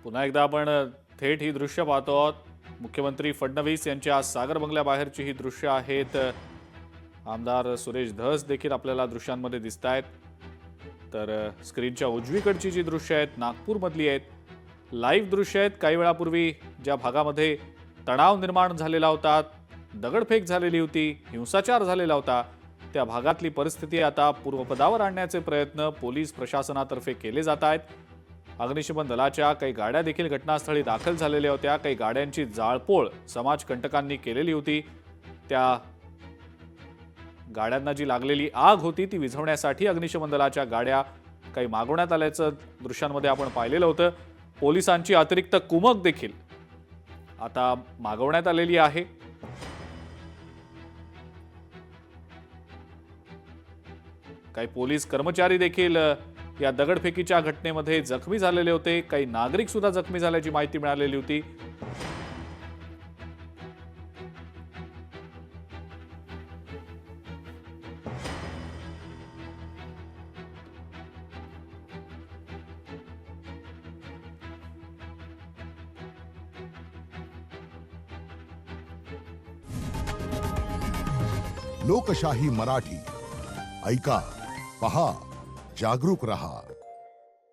पुन्हा एकदा आपण थेट ही दृश्य पाहतो आहोत। मुख्यमंत्री फडणवीस यांच्या सागर बंगल्याबाहेरची ही दृश्य आहेत। आमदार सुरेश धस देखील आपल्याला दृश्यांमध्ये दिसत आहेत। तर स्क्रीनच्या उजवीकडची जी दृश्य आहेत नागपूरमधली आहेत। लाईव्ह दृश्य आहेत। काही वेळापूर्वी ज्या भागामध्ये तणाव निर्माण झालेला होता, दगडफेक झालेली होती, हिंसाचार झालेला होता, त्या भागातली परिस्थिती आता पूर्वपदावर आणण्याचे प्रयत्न पोलीस प्रशासनातर्फे केले जात आहेत। अग्निशमन दलाच्या काही गाड्या देखील घटनास्थळी दाखल झालेल्या होत्या। काही गाड्यांची जाळपोळ समाजकंटकांनी केलेली होती। त्या गाड्यांना जी लागलेली आग होती ती विझवण्यासाठी अग्निशमन दलाच्या गाड्या काही मागवण्यात आल्याचं दृश्यांमध्ये आपण पाहिलेलं होतं। पोलिसांची अतिरिक्त कुमक देखील आता मागवण्यात आलेली आहे। काही पोलीस कर्मचारी देखील या दगडफेकीच्या घटनेमध्ये जखमी झालेले होते। काही नागरिक सुद्धा जखमी झाल्याची माहिती मिळालेली होती। लोकशाही मराठी ऐका, पहा, जागरूक रहा।